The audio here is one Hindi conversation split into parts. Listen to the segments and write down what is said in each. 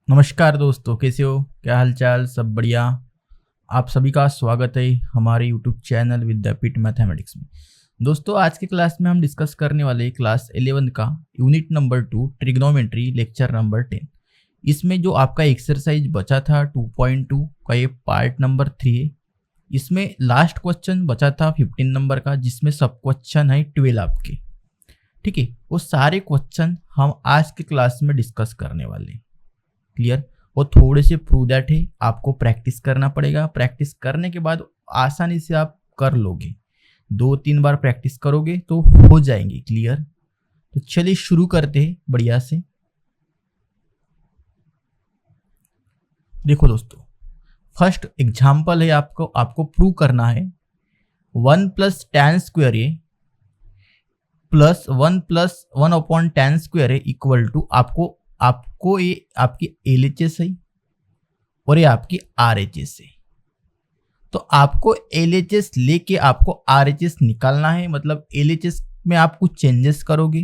नमस्कार दोस्तों, कैसे हो? क्या हालचाल? सब बढ़िया। आप सभी का स्वागत है हमारे यूट्यूब चैनल विद्यापीठ मैथमेटिक्स में। दोस्तों, आज की क्लास में हम डिस्कस करने वाले क्लास 11 का unit number 2 trigonometry lecture number 10। इसमें जो आपका एक्सरसाइज बचा था 2.2 का, ये पार्ट नंबर 3 है। इसमें लास्ट क्वेश्चन बचा था 15 नंबर का, जिसमें सब क्वेश्चन है 12 आपके। ठीक है, वो सारे क्वेश्चन हम आज की क्लास में डिस्कस करने वाले हैं। क्लियर? वो थोड़े से प्रूव दैट है, आपको प्रैक्टिस करना पड़ेगा। प्रैक्टिस करने के बाद आसानी से आप कर लोगे। 2-3 बार प्रैक्टिस करोगे तो हो जाएंगे। क्लियर? तो चलिए शुरू करते हैं बढ़िया से। देखो दोस्तों, फर्स्ट एग्जाम्पल है, आपको प्रूव करना है 1 + tan square A plus 1 + 1 / tan square A equal to आपको ये आपकी LHS है और ये आपकी RHS है। तो आपको LHS लेके आपको RHS निकालना है। मतलब LHS में आप कुछ चेंजेस करोगे।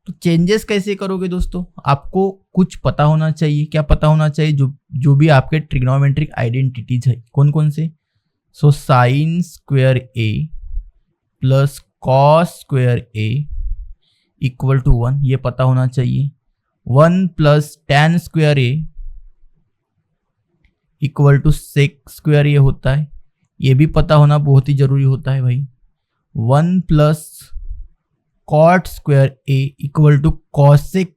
तो चेंजेस कैसे करोगे दोस्तों? आपको कुछ पता होना चाहिए। क्या पता होना चाहिए? जो भी आपके ट्रिग्नोमेट्रिक आइडेंटिटीज है, कौन कौन से? So sine square A plus cos square A equal to 1, ये पता होना चाहिए। 1 + tan square A equal to sec square A होता है, ये भी पता होना बहुत ही जरूरी होता है भाई। 1 + cot square A equal to cosec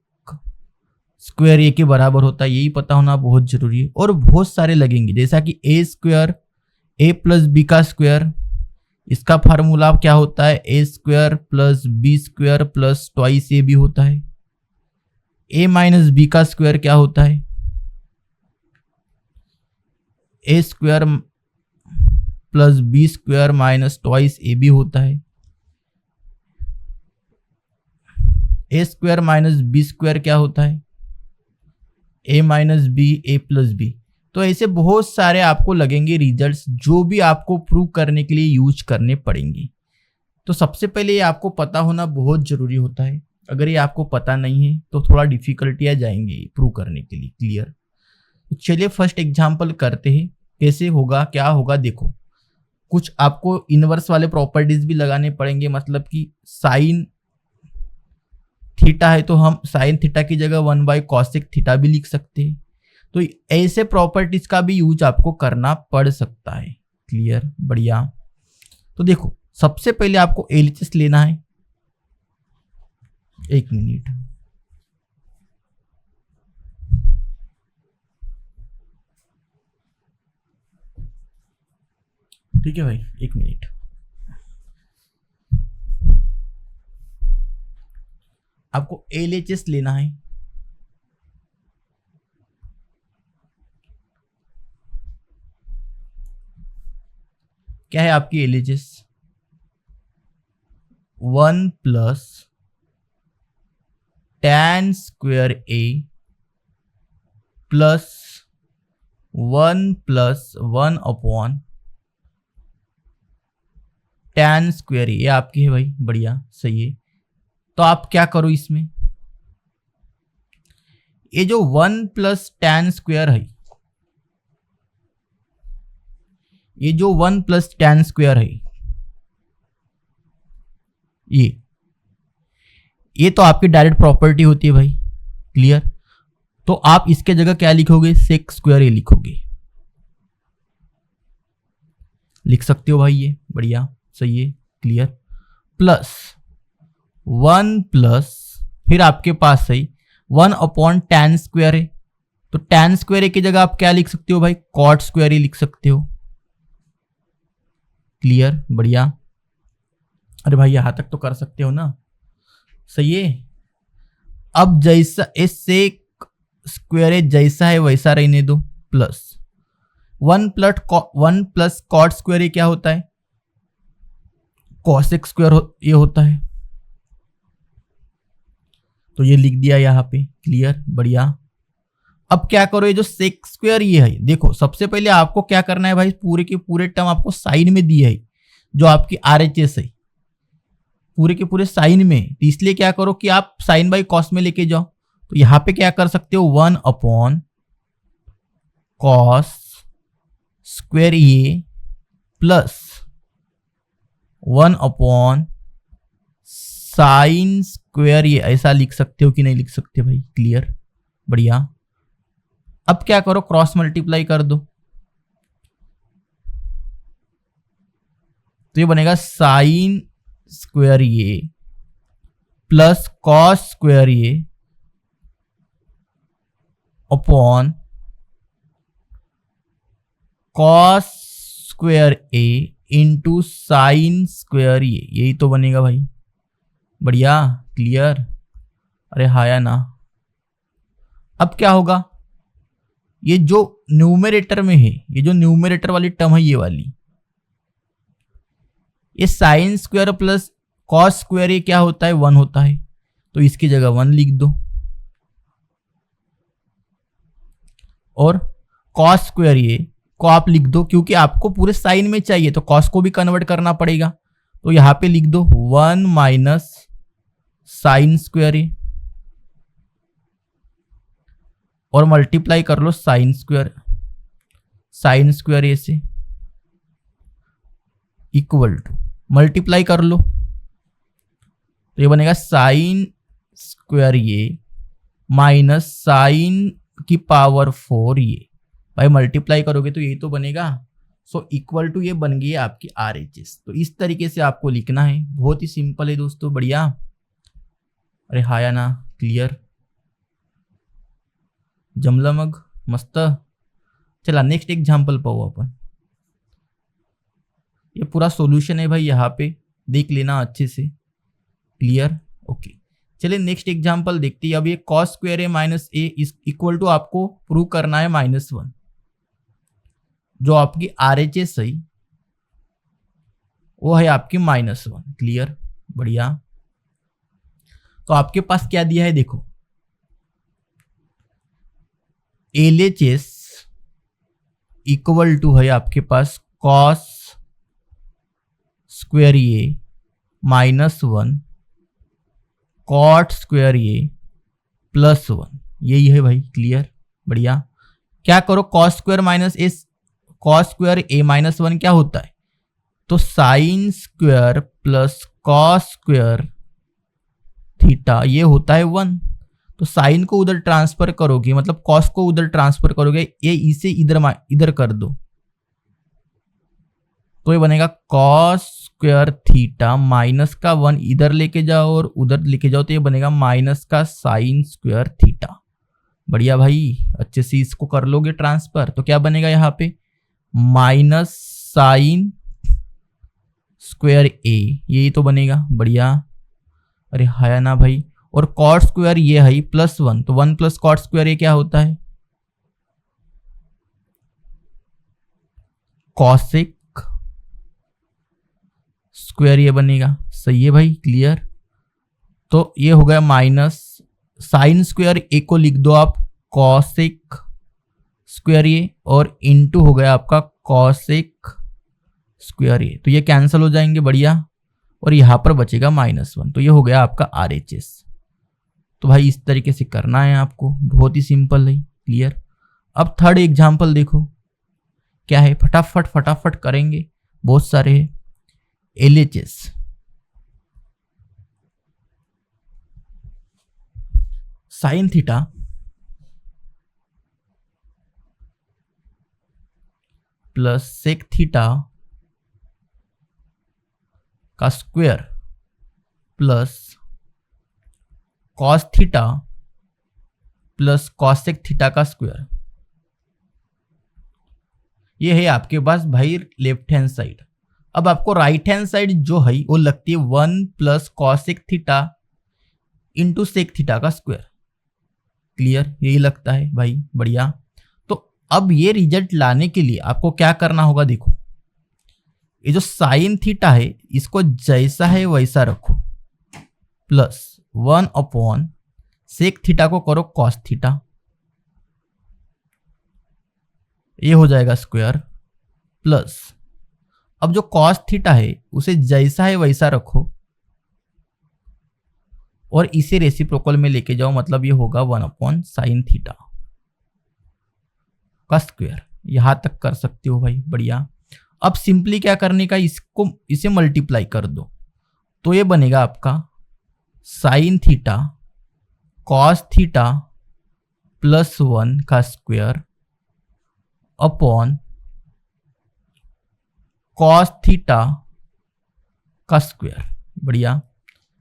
square A के बराबर होता है, यही पता होना बहुत जरूरी है। और बहुत सारे लगेंगे, जैसा कि A square A plus B का स्क्वायर, इसका फार्मूला क्या होता है? A square plus B square plus twice A B होता है। a माइनस बी का स्क्वायर क्या होता है? A square plus B square minus twice A B होता है। A square minus B square क्या होता है? A minus B A plus B. तो ऐसे बहुत सारे आपको लगेंगे रिजल्ट्स, जो भी आपको प्रूव करने के लिए यूज करने पड़ेंगे। तो सबसे पहले ये आपको पता होना बहुत जरूरी होता है। अगर ये आपको पता नहीं है तो थोड़ा डिफिकल्टियाँ जाएंगे प्रूव करने के लिए। क्लियर? तो चलिए फर्स्ट एग्जांपल करते हैं। कैसे होगा, क्या होगा? देखो, कुछ आपको इनवर्स वाले प्रॉपर्टीज भी लगाने पड़ेंगे। मतलब कि साइन थीटा है तो हम साइन थीटा की जगह 1/cosec थीटा भी लिख सकते हैं। तो ऐसे प्रॉपर्टीज का भी यूज आपको करना पड़ सकता है। क्लियर? बढ़िया। तो देखो, सबसे पहले आपको LHS लेना है। एक मिनट, ठीक है भाई, एक मिनट। आपको LHS लेना है। क्या है आपकी LHS? 1 + tan square A plus 1 + 1 / tan square ए, ये आपकी है भाई। बढ़िया, सही है। तो आप क्या करो इसमें, ये जो 1 + tan स्क्वायर है, ये जो 1 + tan स्क्वायर है, ये तो आपकी डायरेक्ट प्रॉपर्टी होती है भाई। क्लियर? तो आप इसके जगह क्या लिखोगे? सेक स्क्वायर ए लिखोगे। लिख सकते हो भाई, ये बढ़िया, सही है। क्लियर? प्लस 1 प्लस फिर आपके पास है 1 / tan स्क्वायर है। तो tan स्क्वायर ए की जगह आप क्या लिख सकते हो भाई? कॉट स्क्वायर ए लिख सकते हो। क्लियर? बढ़िया। अरे भाई, यहां तक तो कर सकते हो ना? सही है। अब जैसा सेक स्क्वायर ए जैसा है वैसा रहने दो। प्लस 1 + कॉट स्क्वायर ए क्या होता है? कॉसेक स्क्वायर ये होता है। तो ये लिख दिया यहाँ पे। क्लियर? बढ़िया। अब क्या करो, ये जो सेक स्क्वायर ये है, देखो सबसे पहले आपको क्या करना है भाई, पूरे के पूरे टर्म आपको साइन में दिए है, जो आपकी RHS है। पूरे के पूरे साइन में, तो इसलिए क्या करो कि आप साइन बाई कॉस में लेके जाओ। तो यहां पे क्या कर सकते हो, 1 cos square A plus 1 sign square ए, ऐसा लिख सकते हो कि नहीं लिख सकते भाई, क्लियर, बढ़िया। अब क्या करो, क्रॉस मल्टीप्लाई कर दो, तो ये बनेगा sign square A plus cos square A upon cos square A into sine square ए, यही तो बनेगा भाई, बढ़िया, क्लियर, अरे हाँ या ना। अब क्या होगा, ये जो न्यूमरेटर में है, ये जो न्यूमरेटर वाली टर्म है, ये वाली, ये sine square plus cos square ये क्या होता है, 1 होता है, तो इसकी जगह 1 लिख दो, और कॉस स्क्वायर ये को आप लिख दो, क्योंकि आपको पूरे साइन में चाहिए तो कॉस को भी कन्वर्ट करना पड़ेगा, तो यहां पे लिख दो 1 माइनस साइन स्क्वायर ए और मल्टीप्लाई कर लो साइन स्क्वायर ए से, इक्वल टू, मल्टीप्लाई कर लो तो ये बनेगा sign square A minus sign की पावर 4 ये, भाई मल्टीप्लाई करोगे तो यही तो बनेगा, सो इक्वल टू ये बन गई आपकी RHS। तो इस तरीके से आपको लिखना है, बहुत ही सिंपल है दोस्तों, बढ़िया, अरे हाँ या ना, क्लियर, जमला मग, मस्त। चला नेक्स्ट एग्जाम्पल पाहू अपन, ये पूरा सॉल्यूशन है भाई, यहाँ पे देख लेना अच्छे से, क्लियर, ओके। चलिए नेक्स्ट एग्जाम्पल देखते हैं। अब ये cos square A minus A is equal to आपको प्रूव करना है -1, जो आपकी RHS है वो है आपकी -1, क्लियर, बढ़िया। तो आपके पास क्या दिया है देखो, LHS इक्वल टू है आपके पास कॉस स्क्वायर ए -1 कॉट स्क्वायर ए +1, यही है भाई, क्लियर, बढ़िया। क्या करो, कॉस स्क्वायर माइनस ए, कॉस स्क्वायर ए -1 क्या होता है, तो sine square plus cos square theta, ये होता है 1, तो साइन को उधर ट्रांसफर करोगे, मतलब कॉस को उधर ट्रांसफर करोगे, ये इसे इधर कर दो, तो ये बनेगा कॉस स्क्वायर थीटा माइनस का 1 इधर लेके जाओ और उधर लेके जाओ, तो ये बनेगा माइनस का साइन स्क्वायर थीटा, बढ़िया भाई, अच्छे से इसको कर लोगे ट्रांसफर, तो क्या बनेगा यहाँ पे माइनस साइन स्क्वायर ए, यही तो बनेगा, बढ़िया, अरे हाया ना भाई, और कॉट स्क्वायर ये है +1, तो 1 प्लस कॉट स्क्वायर ये क्या होता है, कॉसेक स्क्वायर ये बनेगा, सही है भाई, क्लियर। तो ये हो गया माइनस साइन स्क्वायर ए को लिख दो आप कॉसेक स्क्वायर ए, और इनटू हो गया आपका कॉसेक स्क्वायर ए, तो ये कैंसिल हो जाएंगे, बढ़िया, और यहां पर बचेगा -1, तो ये हो गया आपका RHS। तो भाई इस तरीके से करना है आपको, बहुत ही सिंपल है, क्लियर। अब थर्ड एग्जाम्पल देखो क्या है, फटाफट करेंगे, बहुत सारे है। LHS sine theta plus sec theta का square plus cos theta plus cosec theta का स्क्वायर, ये है आपके पास भाई लेफ्ट हैंड साइड। अब आपको राइट हैंड साइड जो है वो लगती है 1 plus cosec theta into sec theta का स्क्वायर, क्लियर, यही लगता है भाई, बढ़िया। तो अब ये रिजल्ट लाने के लिए आपको क्या करना होगा, देखो ये जो साइन थीटा है इसको जैसा है वैसा रखो, प्लस 1 अपॉन सेक थीटा को करो कॉस थीटा, ये हो जाएगा स्क्वायर, प्लस अब जो कॉस थीटा है उसे जैसा है वैसा रखो, और इसे रेसिप्रोकल में लेके जाओ, मतलब ये होगा 1/sin थीटा का स्क्वायर। यहां तक कर सकते हो भाई, बढ़िया। अब सिंपली क्या करने का, इसे मल्टीप्लाई कर दो, तो ये बनेगा आपका sin थीटा cos थीटा +1 का स्क्वायर अपॉन cos थीटा का स्क्वायर। बढ़िया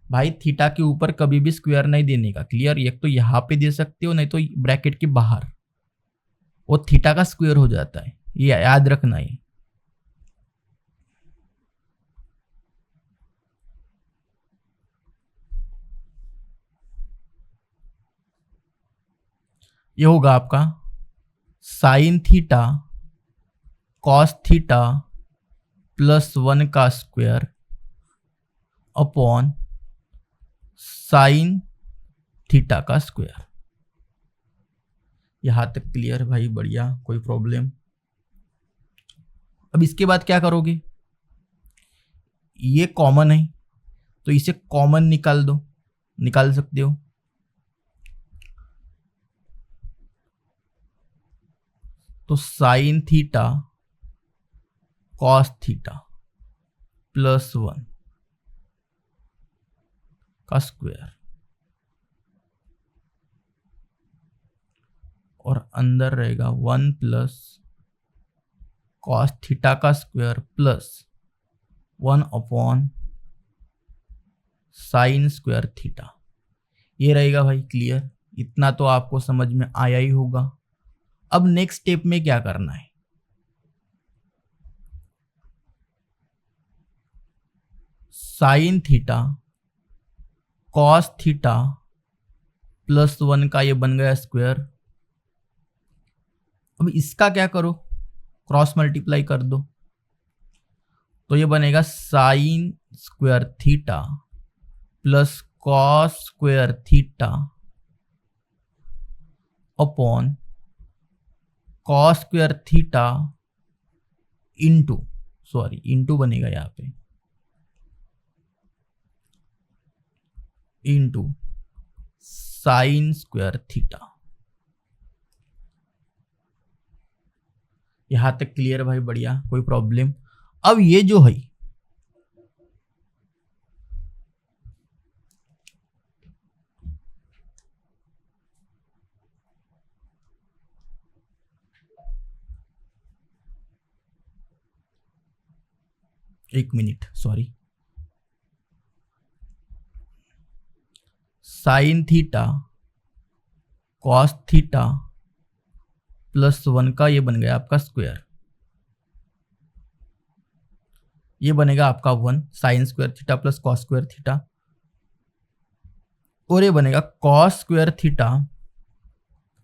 भाई, थीटा के ऊपर कभी भी स्क्वायर नहीं देने का, क्लियर। एक तो यहां पे दे सकते हो, नहीं तो ब्रैकेट के बाहर, वो थीटा का स्क्वायर हो जाता है, ये याद रखना है। ये होगा आपका sin थीटा cos थीटा +1 का स्क्वायर अपॉन sin थीटा का स्क्वायर। यहां तक क्लियर भाई, बढ़िया, कोई प्रॉब्लम। अब इसके बाद क्या करोगे, ये कॉमन है तो इसे कॉमन निकाल दो, निकाल सकते हो। तो sin थीटा cos थीटा +1 का स्क्वायर और अंदर रहेगा 1 प्लस cos थीटा का square +1 upon sin square theta. ये रहेगा भाई, क्लियर। इतना तो आपको समझ में आया ही होगा। अब नेक्स्ट स्टेप में क्या करना है, sin थीटा cos थीटा +1 का ये बन गया स्क्वायर। अब इसका क्या करो, क्रॉस मल्टीप्लाई कर दो, तो ये बनेगा sin square theta plus cos square theta upon cos square theta into बनेगा यहाँ पे, इंटू sin स्क्वायर थीटा। यहां तक क्लियर भाई, बढ़िया, कोई प्रॉब्लम। अब ये जो है एक minute, sorry, sin theta cos theta +1 का ये बन गया आपका स्क्वायर, ये बनेगा आपका 1 sin square theta plus cos square theta, और ये बनेगा cos स्क्वायर थीटा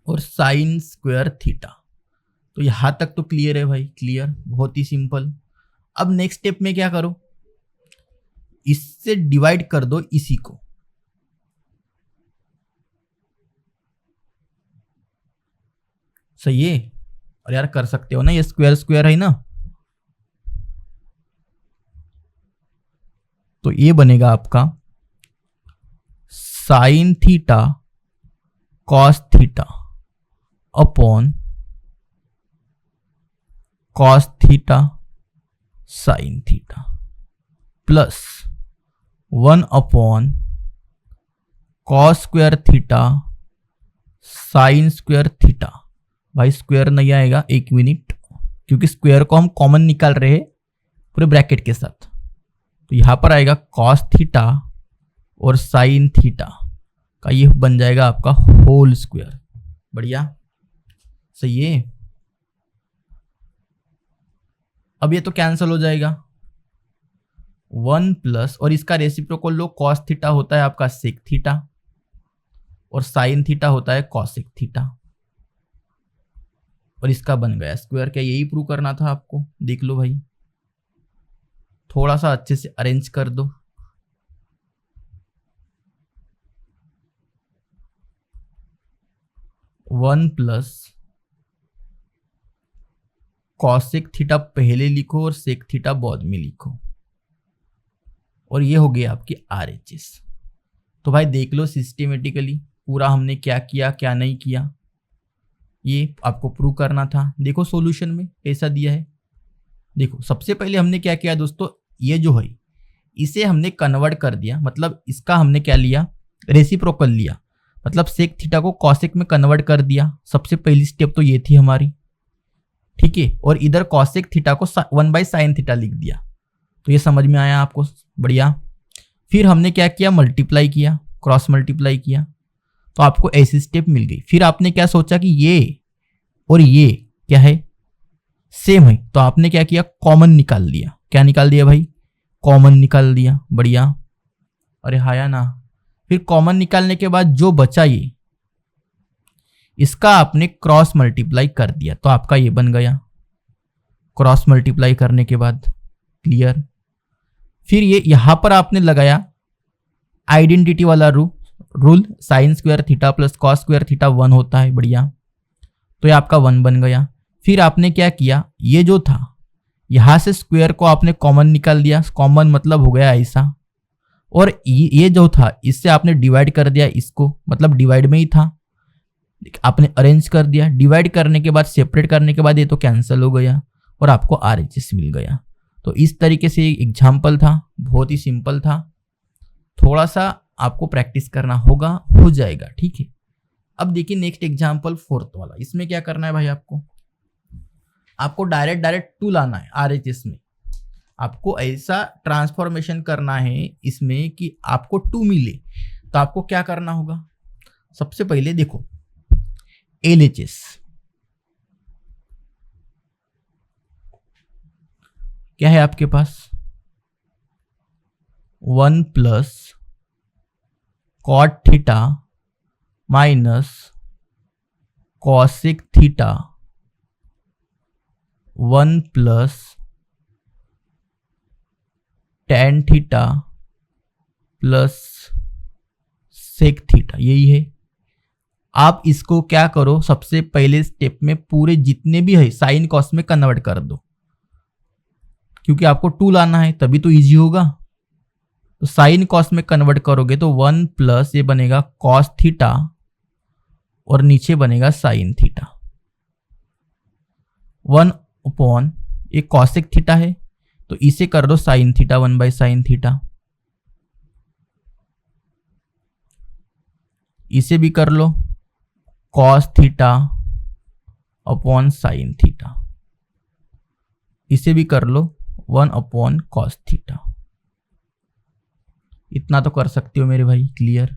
और sin स्क्वायर थीटा। तो यहां तक तो क्लियर है भाई, क्लियर, बहुत ही सिंपल। अब नेक्स्ट स्टेप में क्या करो, इससे डिवाइड कर दो इसी को, सही है। और यार कर सकते हो ना, ये स्क्वायर स्क्वायर है ना, तो ये बनेगा आपका sin theta cos theta upon cos theta sin theta plus 1 upon cos square theta sin square theta. भाई स्क्वायर नहीं आएगा, एक मिनट, क्योंकि स्क्वायर को हम कॉमन निकाल रहे हैं पूरे ब्रैकेट के साथ, तो यहां पर आएगा cos थीटा और sin थीटा का ये बन जाएगा आपका होल स्क्वायर। बढ़िया, सही है। अब ये तो कैंसिल हो जाएगा, 1 प्लस, और इसका रेसिप्रोकल लो, cos थीटा होता है आपका sec थीटा और sin थीटा होता है cosec थीटा, और इसका बन गया स्क्वायर। क्या यही प्रूव करना था आपको, देख लो भाई, थोड़ा सा अच्छे से अरेंज कर दो। वन प्लस कॉसेक थीटा पहले लिखो और सेक थीटा बाद में लिखो, और ये हो गई आपकी RHS। तो भाई देख लो सिस्टेमेटिकली पूरा हमने क्या किया क्या नहीं किया, ये आपको प्रूव करना था। देखो सॉल्यूशन में कैसा दिया है। देखो सबसे पहले हमने क्या किया दोस्तों, ये जो है इसे हमने कन्वर्ट कर दिया, मतलब इसका हमने क्या लिया, रेसिप्रोकल लिया, मतलब सेक थीटा को कॉसेक में कन्वर्ट कर दिया। सबसे पहली स्टेप तो ये थी हमारी, ठीक है। और इधर कॉसेक थीटा को 1/sin थीटा लिख दिया। तो ये समझ में आया आपको, बढ़िया। फिर हमने क्या किया, मल्टीप्लाई किया, क्रॉस मल्टीप्लाई किया, तो आपको ऐसी स्टेप मिल गई। फिर आपने क्या सोचा कि ये और ये क्या है, सेम है, तो आपने क्या किया, कॉमन निकाल लिया। क्या निकाल दिया भाई, कॉमन निकाल दिया, बढ़िया। अरे हाया ना। फिर कॉमन निकालने के बाद जो बचा ये, इसका आपने क्रॉस मल्टीप्लाई कर दिया, तो आपका ये बन गया क्रॉस मल्टीप्लाई करने के बाद, क्लियर। फिर ये यहां पर आपने लगाया आइडेंटिटी वाला rule, sign square theta plus cos square theta 1 होता है, बढ़िया। तो ये आपका 1 बन गया। फिर आपने क्या किया, ये जो था यहां से स्क्वायर को आपने कॉमन निकाल दिया, कॉमन मतलब हो गया ऐसा, और ये जो था इससे आपने डिवाइड कर दिया इसको, मतलब डिवाइड में ही था, आपने अरेंज कर दिया। डिवाइड करने के बाद सेपरेट करने के बाद ये तो कैंसिल हो गया और आपको आरएचएस मिल गया। तो इस तरीके से एग्जाम्पल था, बहुत ही सिंपल था, थोड़ा सा आपको प्रैक्टिस करना होगा, हो जाएगा, ठीक है। अब देखिए नेक्स्ट एग्जाम्पल 4th वाला। इसमें क्या करना है भाई, आपको डायरेक्ट 2 लाना है आरएचएस में। आपको ऐसा ट्रांसफॉर्मेशन करना है इसमें कि आपको 2 मिले। तो आपको क्या करना होगा, सबसे पहले देखो एलएचएस, क्या है आपके पास, 1 plus cot theta minus cosec theta 1 plus tan theta plus sec theta, यही है। आप इसको क्या करो, सबसे पहले स्टेप में पूरे जितने भी है साइन कॉस में कन्वर्ट कर दो, क्योंकि आपको 2 लाना है तभी तो इजी होगा। तो साइन कॉस में कन्वर्ट करोगे तो 1 प्लस ये बनेगा कॉस थीटा और नीचे बनेगा साइन थीटा, 1 अपॉन ये कॉसेक थीटा है तो इसे कर दो साइन थीटा, 1/sin थीटा। इसे भी कर लो cos theta upon sine theta, इसे भी कर लो 1 अपॉन कॉस थीटा। इतना तो कर सकते हो मेरे भाई, क्लियर।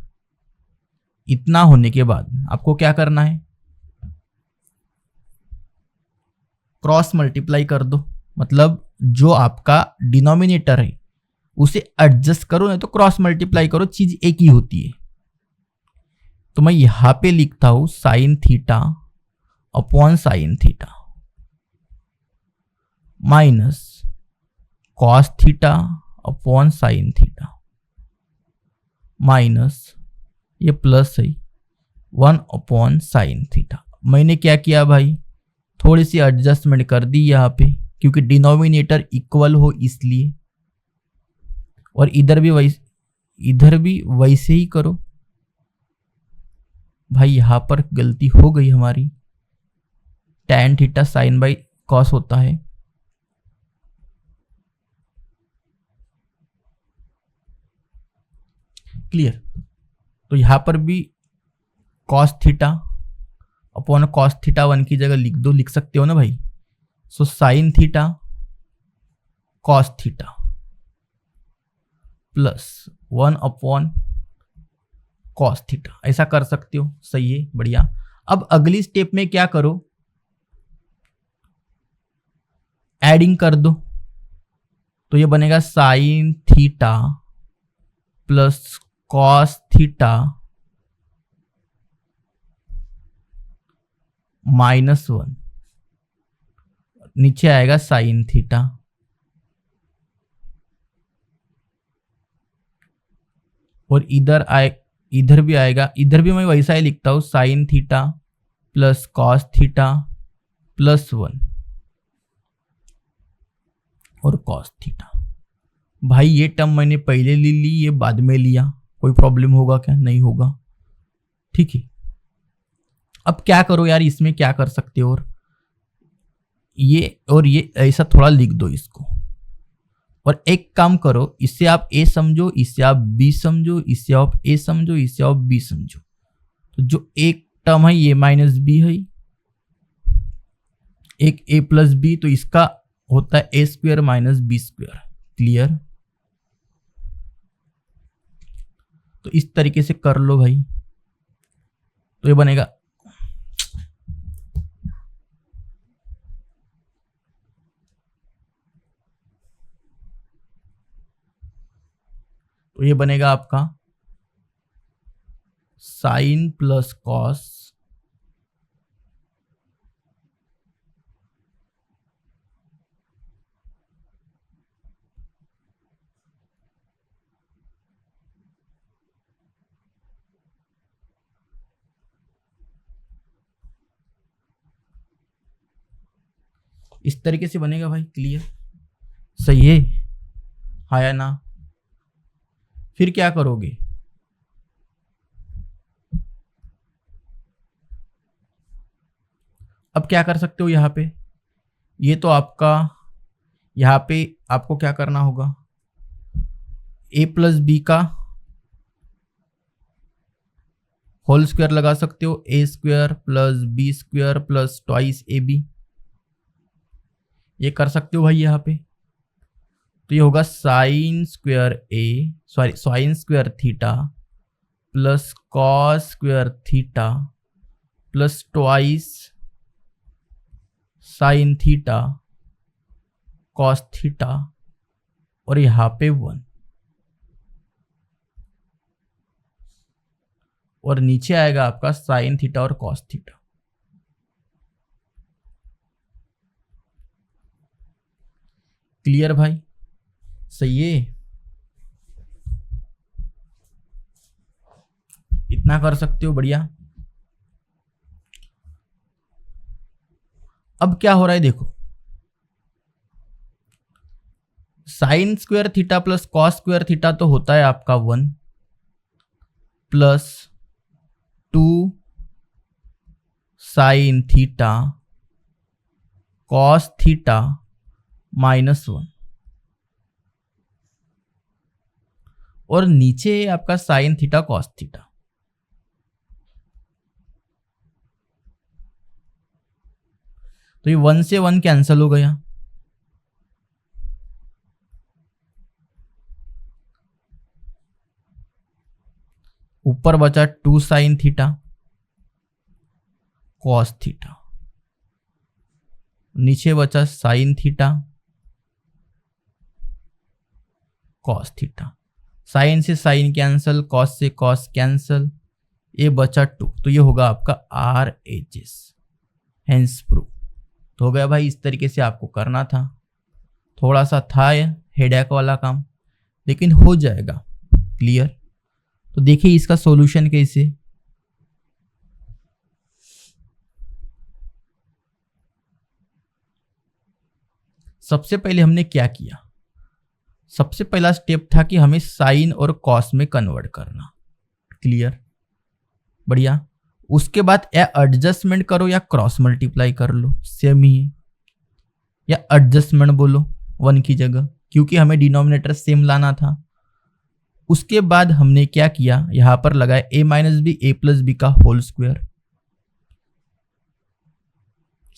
इतना होने के बाद आपको क्या करना है, क्रॉस मल्टीप्लाई कर दो, मतलब जो आपका डिनोमिनेटर है उसे एडजस्ट करो, नहीं तो क्रॉस मल्टीप्लाई करो, चीज एक ही होती है। तो मैं यहां पे लिखता हूं sine theta upon sine theta minus cos theta upon sine theta minus ये प्लस है 1 अपॉन साइन थीटा। मैंने क्या किया भाई, थोड़ी सी एडजस्टमेंट कर दी यहाँ पे, क्योंकि डिनोमिनेटर इक्वल हो इसलिए, और इधर भी वैसे ही करो भाई। यहां पर गलती हो गई हमारी, tan theta sine by cos होता है, क्लियर। तो यहां पर भी cos theta upon cos theta 1 की जगह लिख दो, लिख सकते हो ना भाई। So sine theta cos theta plus 1 upon cos theta, ऐसा कर सकते हो, सही है, बढ़िया। अब अगली स्टेप में क्या करो, एडिंग कर दो, तो ये बनेगा sign theta plus cos theta -1, नीचे आएगा साइन थीटा, और इधर भी आएगा, इधर भी मैं वैसा ही लिखता हूं sign theta plus cos theta +1 और कॉस थीटा। भाई ये टर्म मैंने पहले ले ली, ये बाद में लिया, कोई प्रॉब्लम होगा क्या? नहीं होगा। ठीक है, अब क्या करो यार, इसमें क्या कर सकते हो, और ये ऐसा थोड़ा लिख दो इसको, और एक काम करो, इससे आप ए समझो, इससे आप बी समझो, इससे आप ए समझो, इससे आप बी समझो। तो जो एक टर्म है ये माइनस बी है, एक ए प्लस बी, तो इसका होता है A square minus B square. Clear? तो इस तरीके से कर लो भाई, तो ये बनेगा आपका साइन प्लस कॉस इस तरीके से बनेगा भाई। क्लियर? सही है, हाँ या ना? फिर क्या करोगे, अब क्या कर सकते हो यहाँ पे, ये तो आपका, यहाँ पे आपको क्या करना होगा, ए प्लस बी का होल स्क्वायर लगा सकते हो, A square plus B square plus twice A B, ये कर सकते हो भाई यहाँ पे। तो ये होगा sine square sine square theta plus cos square theta plus twice sign theta cos theta, और यहाँ पे 1, और नीचे आएगा आपका साइन थीटा और कॉस थीटा। क्लियर भाई? सही है, इतना कर सकते हो, बढ़िया। अब क्या हो रहा है देखो, sign square theta plus cos square theta तो होता है आपका 1 plus 2 sine theta cos theta minus 1, और नीचे है आपका साइन थीटा कॉस थीटा। तो ये 1 से 1 कैंसिल हो गया, ऊपर बचा 2 साइन थीटा कॉस थीटा, नीचे बचा sine theta cos theta, sine से साइन कैंसल, कॉस से कॉस कैंसल, ये बचा 2, तो ये होगा आपका RHS, हेंस प्रूफ। तो हो गया भाई, इस तरीके से आपको करना था, थोड़ा सा था हेडेक वाला काम, लेकिन हो जाएगा। क्लियर? तो देखिए इसका सॉल्यूशन कैसे, सबसे पहले हमने क्या किया, सबसे पहला स्टेप था कि हमें साइन और कॉस में कन्वर्ट करना। क्लियर? बढ़िया। उसके बाद या एडजस्टमेंट करो या क्रॉस मल्टीप्लाई कर लो, सेम ही है, या एडजस्टमेंट बोलो 1 की जगह, क्योंकि हमें डिनोमिनेटर सेम लाना था। उसके बाद हमने क्या किया, यहां पर लगाया a minus B A plus B का होल स्क्वायर।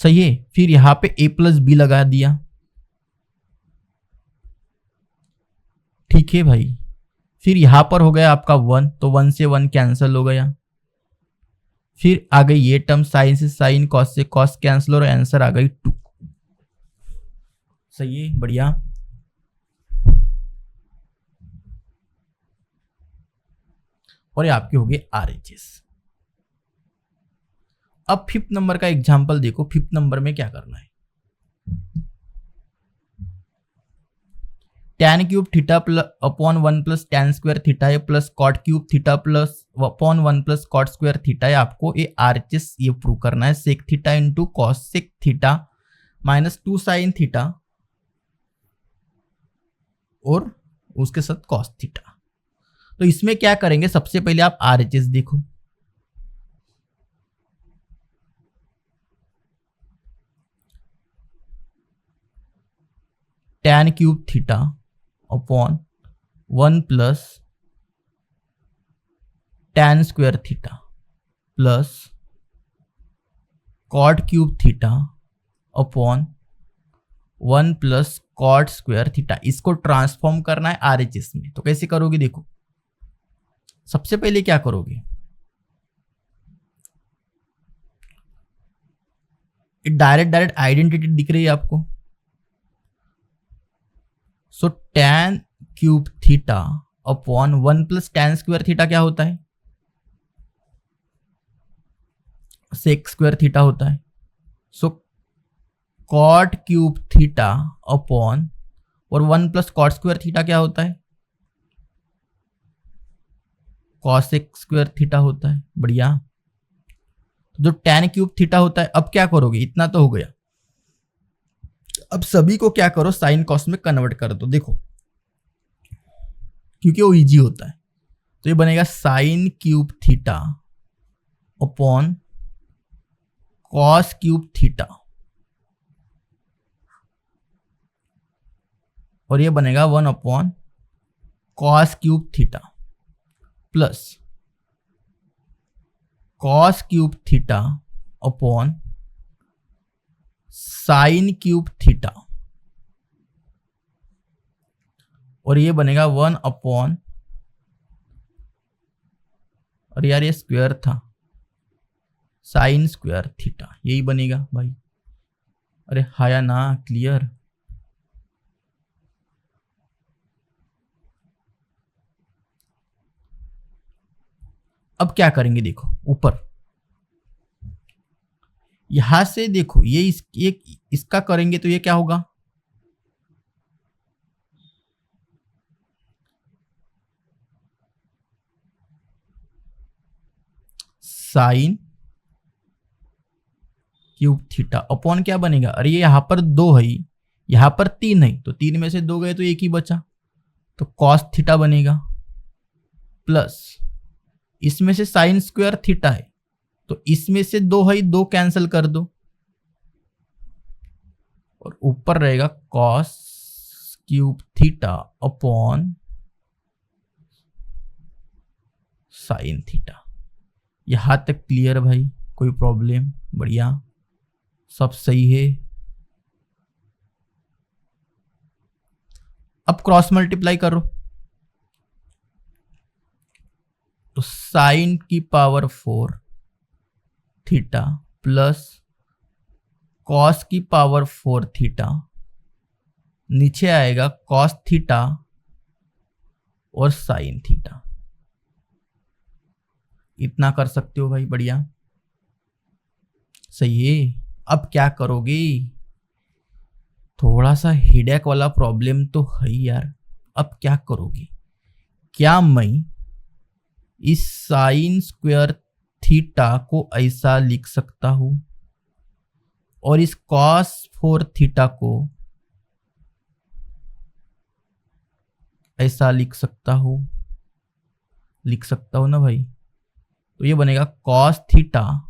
सही है, फिर यहां पे a प्लस बी लगा दिया। ठीक है भाई, फिर यहां पर हो गया आपका 1, तो 1 से 1 कैंसिल हो गया। फिर आ गई ये टर्म, साइन से साइन कॉस से कॉस कैंसिल, और आंसर आ गई 2। सही है, बढ़िया। और ये आपके हो गए RHS। अब 5th नंबर का एग्जांपल देखो, 5th नंबर में क्या करना है, tan cube theta upon 1 plus tan square theta है plus cot cube theta plus upon 1 plus cot square theta है। आपको ये RHS ये प्रूव करना है, sec theta into cosec theta minus 2 sine theta और उसके साथ कॉस थीटा। तो इसमें क्या करेंगे, सबसे पहले आप RHS देखो। tan cube theta upon 1 plus tan square theta plus cot cube theta upon 1 plus cot square theta. इसको ट्रांसफॉर्म करना है RHS में। तो कैसे करोगे, देखो सबसे पहले क्या करोगे, डायरेक्ट आइडेंटिटी दिख रही है आपको। सो tan cube theta upon 1 plus tan square theta क्या होता है, सेक स्क्वायर थीटा होता है। सो कॉट क्यूब थीटा अपॉन और 1 प्लस कॉट स्क्वायर थीटा क्या होता है, कॉसेक स्क्वायर थीटा होता है। बढ़िया। जो tan क्यूब थीटा होता है, अब क्या करोगे, इतना तो हो गया। अब सभी को क्या करो, साइन कॉस में कन्वर्ट कर दो। देखो क्योंकि वो इजी होता है, तो ये बनेगा sine cube theta upon cos cube theta, और ये बनेगा 1 upon cos cube theta plus cos cube theta upon sine cube theta, और ये बनेगा 1 अपॉन, और यार ये स्क्वायर था, साइन स्क्वायर थीटा, यही बनेगा भाई। अरे हाया ना, क्लियर। अब क्या करेंगे, देखो ऊपर यहां से देखो, ये इसका करेंगे तो ये क्या होगा, साइन क्यूब थीटा अपॉन क्या बनेगा, अरे ये यहां पर 2 है, यहां पर 3 है, तो 3 में से 2 गए तो एक ही बचा, तो कॉस थीटा बनेगा प्लस इसमें से साइन स्क्वायर थीटा है, तो इसमें से 2 है, 2 कैंसिल कर दो, और ऊपर रहेगा cos cube theta upon sine theta. यहां तक क्लियर भाई, कोई प्रॉब्लम, बढ़िया, सब सही है। अब क्रॉस मल्टीप्लाई करो, तो साइन की पावर 4 थीटा प्लस कॉस की पावर 4 थीटा, नीचे आएगा कॉस थीटा और साइन थीटा। इतना कर सकते हो भाई, बढ़िया, सही है। अब क्या करोगे, थोड़ा सा हेडेक वाला प्रॉब्लम तो है यार। अब क्या करोगे, क्या मैं इस साइन स्क्वायर थीटा को ऐसा लिख सकता हूं और इस कॉस 4 थीटा को ऐसा लिख सकता हूं ना भाई। तो ये बनेगा cos theta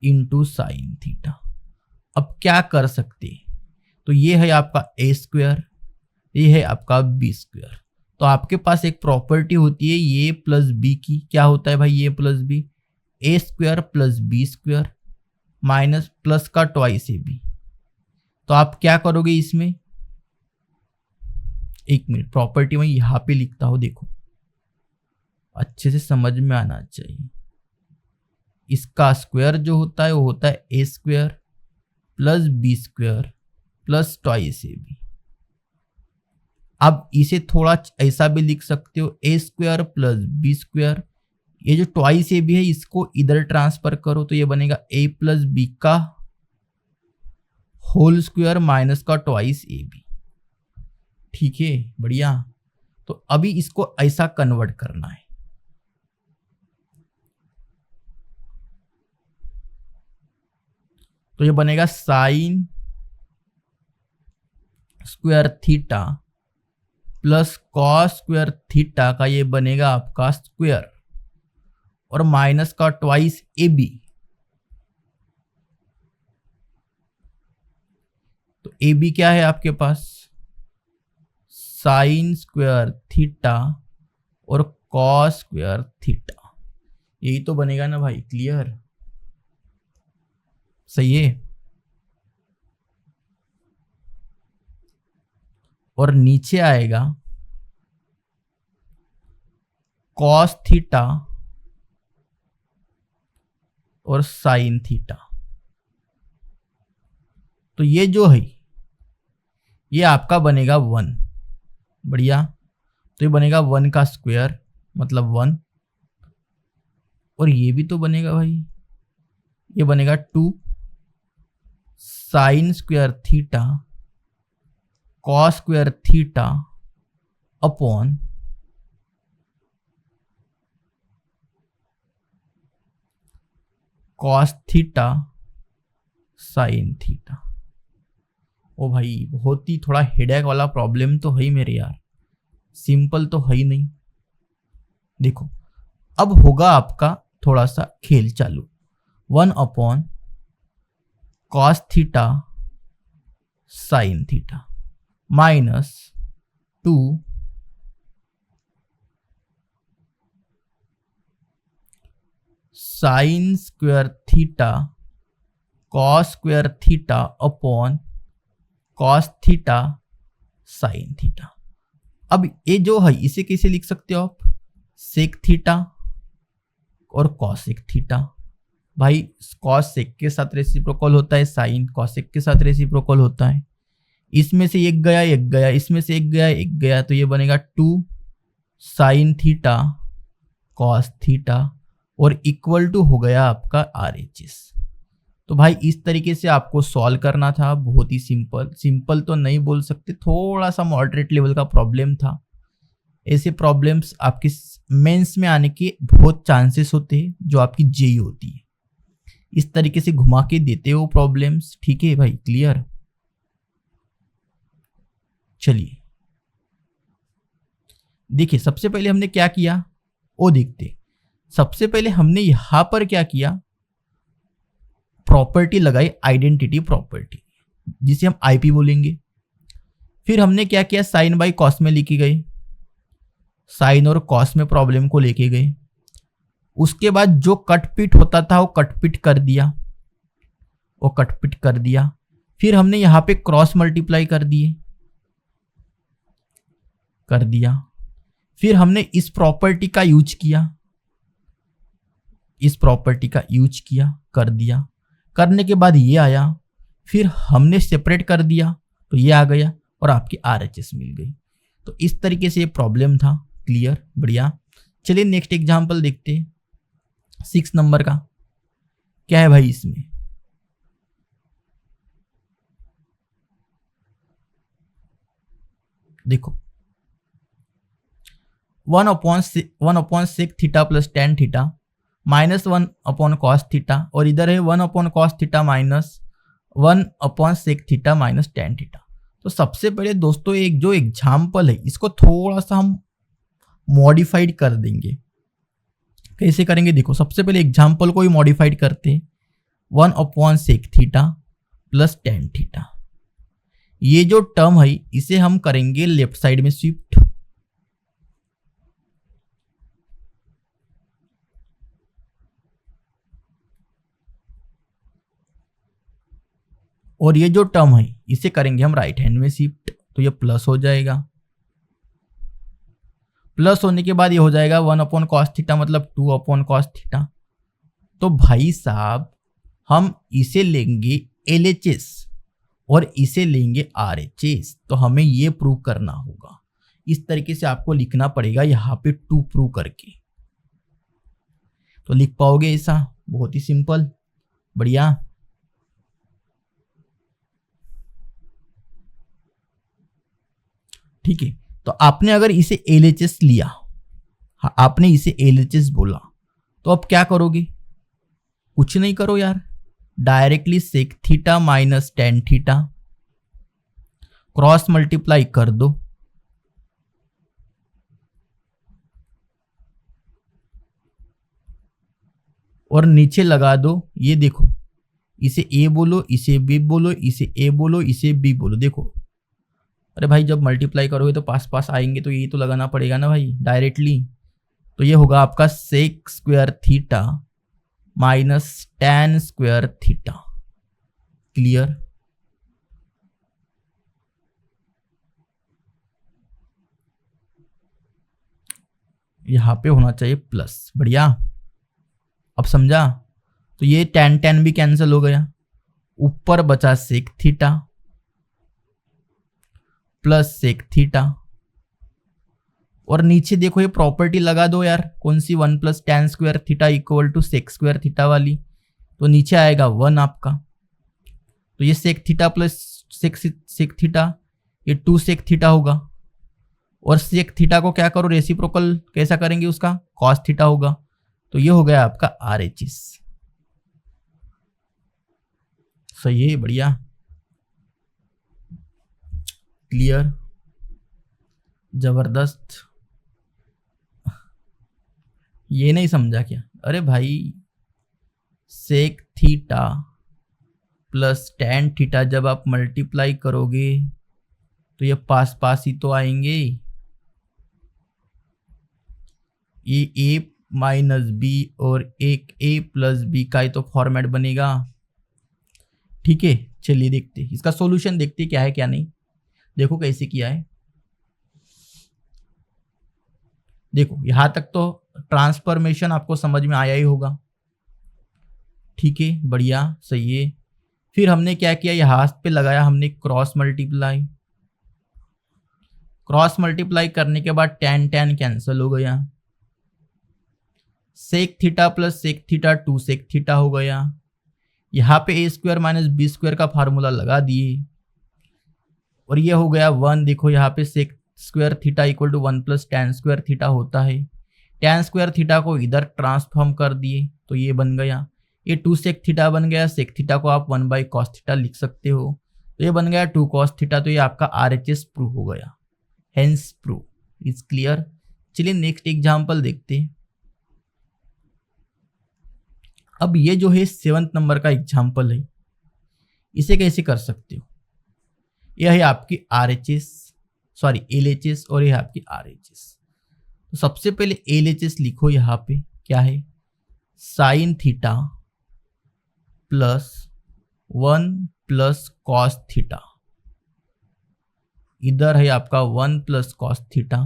into sine theta. अब क्या कर सकते, तो ये है आपका ए स्क्वायर, ये है आपका बी स्क्वायर। तो आपके पास एक प्रॉपर्टी होती है ए प्लस बी की, क्या होता है भाई, A plus B, A square plus B square minus plus का ट्वाइस ए बी। तो आप क्या करोगे इसमें, एक मिनट, प्रॉपर्टी में यहां पे लिखता हूं, देखो अच्छे से समझ में आना चाहिए। इसका स्क्वायर जो होता है वो होता है A square plus B square plus twice A B. अब इसे थोड़ा ऐसा भी लिख सकते हो, A square plus B square, ये जो ट्वाइस ए बी है इसको इधर ट्रांसफर करो, तो ये बनेगा ए प्लस बी का होल स्क्वायर माइनस का ट्वाइस ए बी। ठीक है, बढ़िया। तो अभी इसको ऐसा कन्वर्ट करना है, तो ये बनेगा sign square theta plus cos square theta का ये बनेगा आपका स्क्वायर और माइनस का ट्वाइस ए बी। तो ए बी क्या है आपके पास, साइन स्क्वायर थीटा और कॉस स्क्वायर थीटा, यही तो बनेगा ना भाई, क्लियर, सही है। और नीचे आएगा कॉस थीटा और साइन थीटा। तो ये जो है ये आपका बनेगा 1, बढ़िया। तो ये बनेगा 1 का स्क्वायर मतलब 1, और ये भी तो बनेगा भाई, ये बनेगा 2 sine square theta cos square theta upon cos theta sine theta. ओ भाई बहुत ही थोड़ा हेडेक वाला प्रॉब्लम तो है ही मेरे यार, सिंपल तो है ही नहीं। देखो अब होगा आपका थोड़ा सा खेल चालू, 1 upon cos theta sine theta minus 2 sine square theta cos square theta upon cos theta sine theta. अब ये जो है इसे कैसे लिख सकते हो आप, सेक थीटा और कॉसेक थीटा। भाई कॉस सेक के साथ रेसिप्रोकल होता है, साइन कॉसेक के साथ रेसिप्रोकल होता है। इसमें से एक गया एक गया, इसमें से एक गया एक गया, तो ये बनेगा 2 साइन थीटा कॉस थीटा और इक्वल टू हो गया आपका RHS। तो भाई इस तरीके से आपको सॉल्व करना था, बहुत ही सिंपल तो नहीं बोल सकते, थोड़ा सा मॉडरेट लेवल का प्रॉब्लम था। ऐसे प्रॉब्लम्स आपके मेंस में आने के बहुत चांसेस होते हैं, जो आपकी जेई होती है। इस तरीके से घुमा के देते हो प्रॉब्लम्स, ठीक है भाई, क्लियर। चलिए देखिए सबसे पहले हमने क्या किया वो देखते। सबसे पहले हमने यहां पर क्या किया, प्रॉपर्टी लगाई, आइडेंटिटी प्रॉपर्टी, जिसे हम आईपी बोलेंगे। फिर हमने क्या किया, साइन बाई कॉस में लेके गए, साइन और कॉस में प्रॉब्लम को लेके गए। उसके बाद जो कटपिट होता था वो कटपिट कर दिया, वो कटपिट कर दिया। फिर हमने यहां पे क्रॉस मल्टीप्लाई कर दिया। फिर हमने इस प्रॉपर्टी का यूज किया, इस प्रॉपर्टी का यूज किया, कर दिया। करने के बाद ये आया, फिर हमने सेपरेट कर दिया तो ये आ गया और आपकी RHS मिल गई। तो इस तरीके से ये प्रॉब्लम था, क्लियर, बढ़िया। चलिए नेक्स्ट एग्जांपल देखते हैं, 6 नंबर का। क्या है भाई इसमें, देखो 1 upon sec theta plus tan theta minus 1 upon cos theta, और इधर है 1 upon cos theta minus 1 upon sec theta minus tan theta. तो सबसे पहले दोस्तों एक जो एग्जाम्पल है इसको थोड़ा सा हम मॉडिफाइड कर देंगे। कैसे करेंगे, देखो सबसे पहले एग्जाम्पल को ही मॉडिफाइड करते हैं, 1 upon sec theta plus tan theta. ये जो टर्म है इसे हम करेंगे लेफ्ट साइड में शिफ्ट, और ये जो टर्म है इसे करेंगे हम राइट हैंड में शिफ्ट, तो ये प्लस हो जाएगा। प्लस होने के बाद ये हो जाएगा 1 अपॉन कॉस थीटा मतलब 2 अपॉन कॉस थीटा। तो भाई साहब हम इसे लेंगे LHS और इसे लेंगे RHS, तो हमें ये प्रूव करना होगा। इस तरीके से आपको लिखना पड़ेगा यहाँ पे 2 प्रूव करके, तो लिख पाओगे ऐसा, बहुत ही सिंपल, बढ़िया। ठीक है, तो आपने अगर इसे LHS लिया, आपने इसे LHS बोला, तो अब क्या करोगे, कुछ नहीं करो यार, directly sec theta minus tan theta cross multiply कर दो, और नीचे लगा दो, ये देखो, इसे ए बोलो, इसे बी बोलो, इसे ए बोलो, इसे बी बोलो। देखो, अरे भाई जब मल्टीप्लाई करोगे तो पास पास आएंगे, तो ये तो लगाना पड़ेगा ना भाई डायरेक्टली। तो ये होगा आपका sec square theta minus tan square theta. Clear? यहां पे होना चाहिए प्लस। बढ़िया, अब समझा? तो ये tan भी कैंसिल हो गया, ऊपर बचा sec theta plus sec theta, और नीचे देखो ये प्रॉपर्टी लगा दो यार, कौन सी, 1 plus tan square theta equal to sec square theta वाली। तो नीचे आएगा 1 आपका, तो ये sec theta plus sec theta, ये 2 सेक थीटा होगा, और सेक थीटा को क्या करो, रेसिप्रोकल कैसा करेंगे उसका, कॉस थीटा होगा। तो ये हो गया आपका RHS। सही है, बढ़िया, क्लियर, जबरदस्त। ये नहीं समझा क्या? अरे भाई sec theta plus tan theta जब आप मल्टीप्लाई करोगे तो ये पास पास ही तो आएंगे। ये a माइनस बी और एक a प्लस बी का ही तो फॉर्मेट बनेगा। ठीक है, चलिए देखते इसका सॉल्यूशन, देखते क्या है क्या नहीं। देखो कैसे किया है, देखो यहां तक तो ट्रांसफॉर्मेशन आपको समझ में आया ही होगा। ठीक है, बढ़िया, सही है। फिर हमने क्या किया, यहां पे लगाया हमने क्रॉस मल्टीप्लाई। क्रॉस मल्टीप्लाई करने के बाद tan कैंसिल हो गया, sec theta plus sec theta 2 sec theta हो गया। यहाँ पे A square minus B square का फार्मूला लगा दिए, और ये हो गया 1। देखो यहाँ पे sec square theta equal to 1 plus tan square theta होता है। tan स्क्वायर थीटा को इधर ट्रांसफॉर्म कर दिए तो ये बन गया, ये 2 सेक थीटा बन गया। सेक थीटा को आप 1 बाई कॉस थीटा लिख सकते हो, तो ये बन गया 2 कॉस थीटा। तो ये आपका RHS प्रूव हो गया, हेंस प्रूव इज क्लियर। चलिए नेक्स्ट एग्जाम्पल देखते हैं। अब ये जो है 7th नंबर का एग्जाम्पल है, इसे कैसे कर सकते हो। यह है आपकी RHS, सॉरी LHS, और यह आपकी RHS। तो सबसे पहले LHS लिखो, यहाँ पे क्या है, sign theta plus 1 plus cos theta, इधर है आपका 1 plus cos theta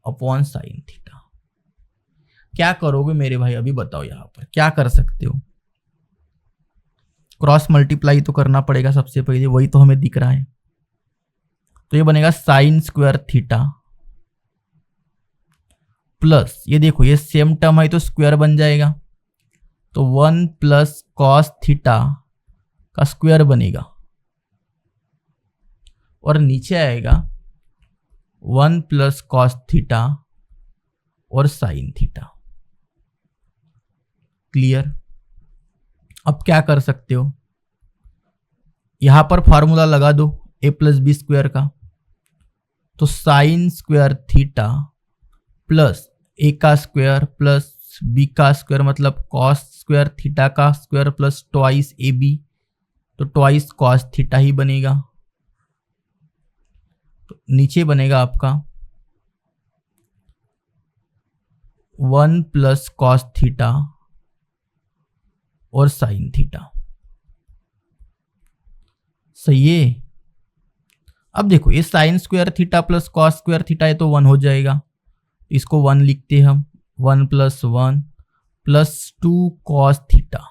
upon sine theta. क्या करोगे मेरे भाई, अभी बताओ यहाँ पर क्या कर सकते हो। क्रॉस मल्टीप्लाई तो करना पड़ेगा सबसे पहले, वही तो हमें दिख रहा है। तो ये बनेगा साइन स्क्वायर थीटा प्लस, ये देखो ये सेम टर्म है तो स्क्वायर बन जाएगा, तो 1 प्लस कॉस थीटा का स्क्वायर बनेगा, और नीचे आएगा 1 प्लस कॉस थीटा और साइन थीटा। क्लियर? अब क्या कर सकते हो, यहां पर फॉर्मूला लगा दो a प्लस बी स्क्वायर का, तो sine square theta plus a का स्क्वायर प्लस b का स्क्वायर, मतलब कॉस स्क्वायर थीटा का square plus twice A B, तो ट्वाइस कॉस थीटा ही बनेगा। तो नीचे बनेगा आपका 1 प्लस कॉस थीटा और साइन थीटा। सही है। अब देखो ये sine square theta plus cos square theta है तो 1 हो जाएगा, इसको 1 लिखते हैं हम, 1 प्लस 1 प्लस 2 कॉस थीटा।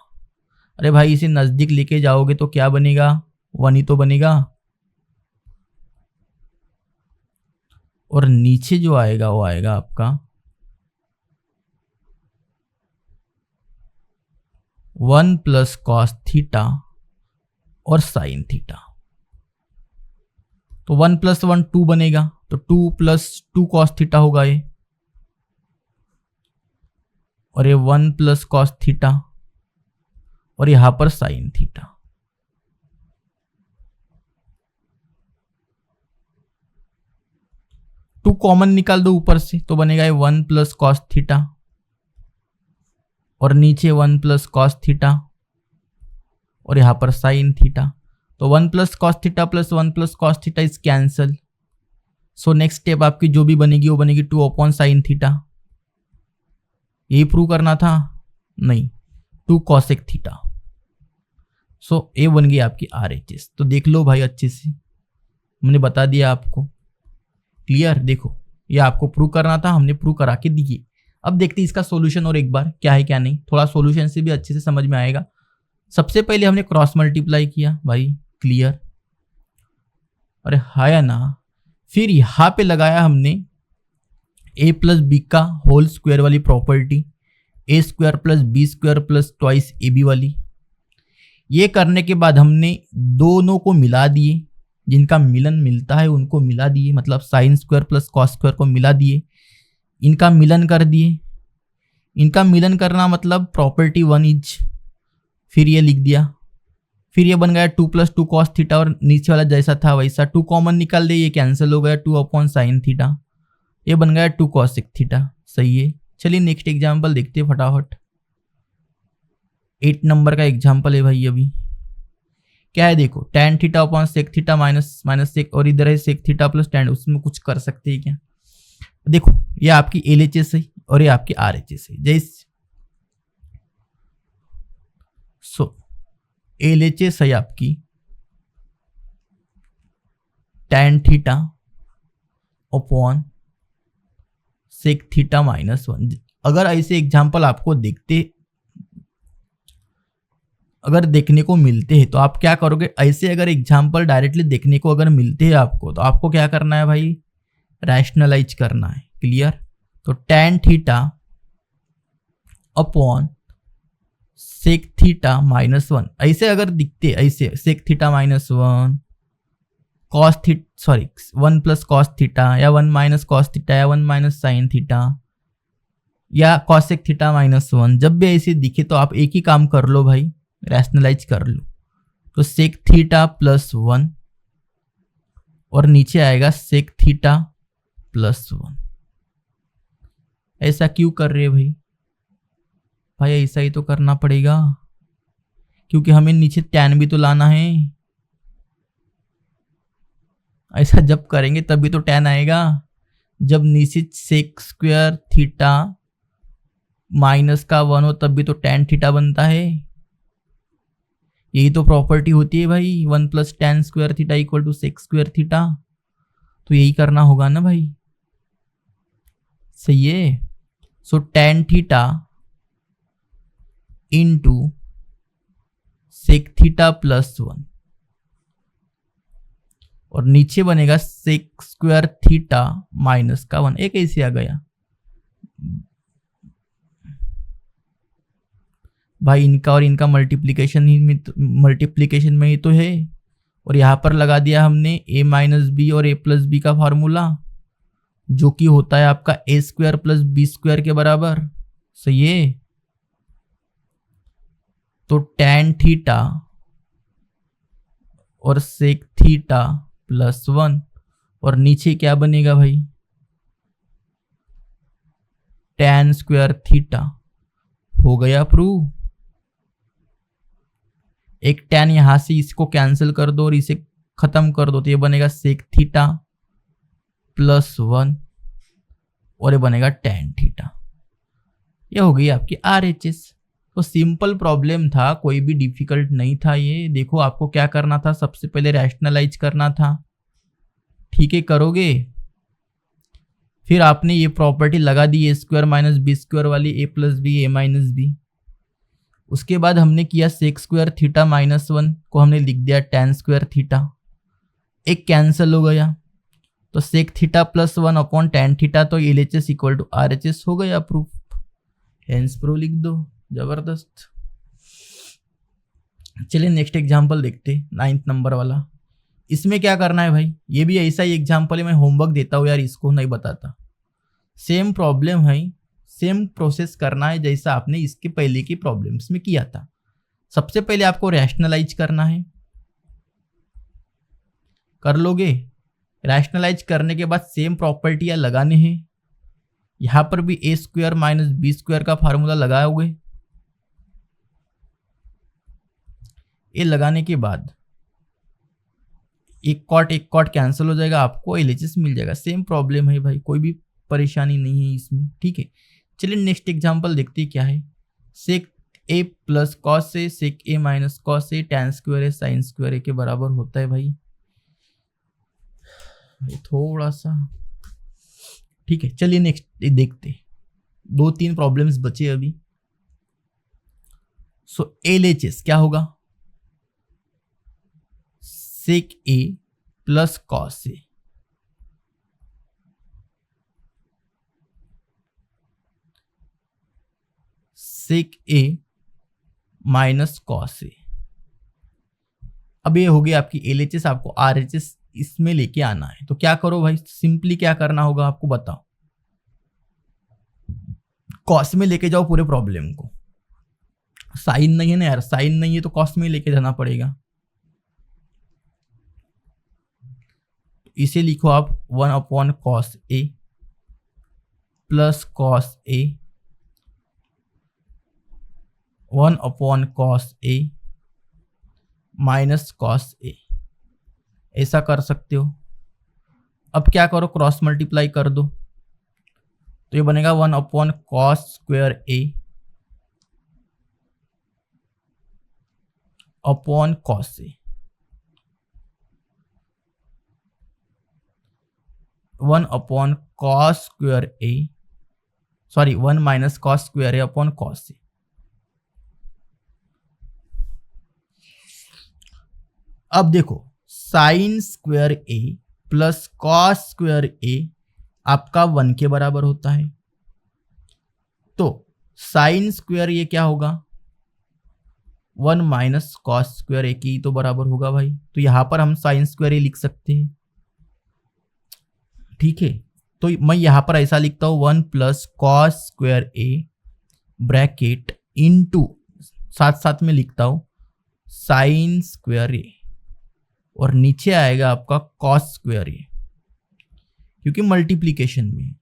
अरे भाई इसे नजदीक लेके जाओगे तो क्या बनेगा, 1 ही तो बनेगा। और नीचे जो आएगा वो आएगा आपका 1 प्लस कॉस थीटा और साइन थीटा। तो 1 प्लस 1 2 बनेगा, तो 2 प्लस 2 कॉस थीटा होगा ये, और ये 1 प्लस कॉस थीटा, और यहां पर साइन थीटा। टू कॉमन निकाल दो ऊपर से तो बनेगा ये 1 प्लस कॉस थीटा और नीचे 1 प्लस कॉस थीटा और यहाँ पर साइन थीटा। तो 1 plus cos theta plus 1 plus cos theta is cancel. So next step आपकी जो भी बनेगी वो बनेगी 2 अपॉन साइन थीटा। यही प्रूव करना था? नहीं, 2 कॉसेक थीटा। सो ये बन गई आपकी RHS। तो देख लो भाई अच्छे से, मैंने बता दिया आपको। क्लियर? देखो ये आपको प्रूव करना था, हमने प्रूव करा के दिए। अब देखते हैं इसका सॉल्यूशन और एक बार क्या है क्या नहीं, थोड़ा सॉल्यूशन से भी अच्छे से समझ में आएगा। सबसे पहले हमने क्रॉस मल्टीप्लाई किया भाई, क्लियर? अरे हाया ना। फिर यहाँ पे लगाया हमने a प्लस बी का होल स्क्वायर वाली property, a square plus B square plus twice AB वाली। ये करने के बाद हमने दोनों को मिला दिए, जिनका मिलन मिलता है उनको मिला दिए, मतलब sine square plus cos square को मिला दिए, इनका मिलन कर दिए। इनका मिलन करना मतलब प्रॉपर्टी 1 इज, फिर ये लिख दिया। फिर ये बन गया 2 प्लस 2 कॉस थीटा और नीचे वाला जैसा था वैसा 2 कॉमन निकाल दे, ये कैंसिल हो गया 2 अपॉन साइन थीटा। ये बन गया 2 कॉसेक थीटा। सही है। चलिए नेक्स्ट एग्जाम्पल देखते हैं फटाफट। 8 नंबर का एग्जाम्पल है भाई। अभी क्या है देखो, tan theta upon sec theta minus sec, और इधर है सेक थीटा प्लस tan। उसमें कुछ कर सकते हैं क्या? देखो ये आपकी LHS है और ये आपकी RHS है। जैसे LHS है आपकी tan theta upon sec theta minus 1। अगर ऐसे एग्जाम्पल आपको अगर देखने को मिलते हैं तो आप क्या करोगे? ऐसे अगर एग्जाम्पल डायरेक्टली देखने को अगर मिलते हैं आपको, तो आपको क्या करना है भाई? रैशनलाइज करना है। क्लियर? तो tan theta upon sec theta minus 1, ऐसे अगर दिखते, ऐसे sec theta minus 1 cos theta, sorry 1 plus cos theta या 1 माइनस कॉस थीटा या 1 माइनस साइन थीटा या कॉसेक थीटा माइनस 1, जब भी ऐसे दिखे तो आप एक ही काम कर लो भाई, रैशनलाइज कर लो। तो सेक थीटा प्लस 1 और नीचे आएगा सेक थीटा प्लस 1। ऐसा क्यों कर रहे भाई? भाई ऐसा ही तो करना पड़ेगा, क्योंकि हमें नीचे tan भी तो लाना है। ऐसा जब करेंगे तभी तो tan आएगा, जब नीचे सेक स्क्वायर थीटा माइनस का 1 हो तब भी तो tan थीटा बनता है। यही तो प्रॉपर्टी होती है भाई, 1 plus tan square theta equal to sec square theta. तो यही करना होगा ना भाई। सही है। So tan theta into sec theta plus 1 और नीचे बनेगा सेक स्क्वायर थीटा माइनस का 1। एक ऐसे आ गया भाई, इनका और इनका मल्टीप्लीकेशन में ही तो है। और यहाँ पर लगा दिया हमने a माइनस बी और a प्लस बी का फॉर्मूला, जो कि होता है आपका a square plus B square के बराबर। सही है। तो tan थीटा और सेक थीटा प्लस 1 और नीचे क्या बनेगा भाई? tan square theta. हो गया प्रूव। एक tan यहां से इसको कैंसिल कर दो और इसे खत्म कर दो, तो ये बनेगा सेक थीटा प्लस 1 और ये बनेगा tan थीटा। ये हो गई आपकी RHS। तो सिंपल प्रॉब्लम था, कोई भी डिफिकल्ट नहीं था ये। देखो आपको क्या करना था, सबसे पहले रैशनलाइज करना था। ठीक है, करोगे। फिर आपने ये प्रॉपर्टी लगा दी a square minus B square वाली, a plus b a minus b. उसके बाद हमने किया सेक स्क्वायर थीटा माइनस 1 को हमने लिख दिया tan स्क्वायर थीटा। एक कैंसिल हो गया, तो sec theta plus 1 upon tan theta. तो LHS इक्वल टू RHS हो गया प्रूफ। हेंस प्रूफ लिख दो। जबरदस्त। चलिए नेक्स्ट एग्जांपल देखते, 9th नंबर वाला। इसमें क्या करना है भाई? ये भी ऐसा ही एग्जांपल है, मैं होमवर्क देता हूँ यार, इसको नहीं बताता। सेम प्रॉब्लम है, सेम प्रोसेस करना है जैसा आपने इसके पहले की प्रॉब्लम्स में किया था। सबसे पहले आपको रैशनलाइज करना है, कर लोगे। रैशनलाइज करने के बाद सेम प्रॉपर्टियां लगाने हैं। यहाँ पर भी a square minus B square का फार्मूला लगाओगे ये लगाने के बाद एक कॉट कैंसिल हो जाएगा, आपको LHS मिल जाएगा। सेम प्रॉब्लम है भाई, कोई भी परेशानी नहीं है इसमें, ठीक है। चलिए नेक्स्ट एग्जांपल देखते हैं क्या है। सेक ए plus cos A sec A minus cos A tan square A sign square A के बराबर होता है भाई। थोड़ा सा ठीक है, चलिए नेक्स्ट देखते, 2-3 प्रॉब्लम्स बचे अभी। सो LHS क्या होगा, सेक ए plus cos A sec A minus cos A. अब ये हो गई आपकी LHS, आपको RHS इसमें लेके आना है। तो क्या करो भाई, सिंपली क्या करना होगा आपको बताओ, कॉस में लेके जाओ पूरे प्रॉब्लम को। साइन नहीं है ना यार, साइन नहीं है तो कॉस में लेके जाना पड़ेगा। इसे लिखो आप 1 cos A plus cos A 1 cos A minus cos A, ऐसा कर सकते हो। अब क्या करो, क्रॉस मल्टीप्लाई कर दो, तो ये बनेगा 1 cos square A upon cos A, 1 cos square A, sorry 1 minus cos square A upon cos A. अब देखो sign square A plus cos square ए आपका 1 के बराबर होता है, तो साइन स्क्वायर ये क्या होगा, 1 माइनस कॉस स्क्वायर ए की तो बराबर होगा भाई। तो यहां पर हम साइन स्क्वायर ए लिख सकते हैं, ठीक है। तो मैं यहां पर ऐसा लिखता हूं 1 plus cos square A bracket into, साथ साथ में लिखता हूं साइन स्क्वायर ए, और नीचे आएगा आपका कॉस स्क्वायर ए, क्योंकि मल्टीप्लीकेशन में।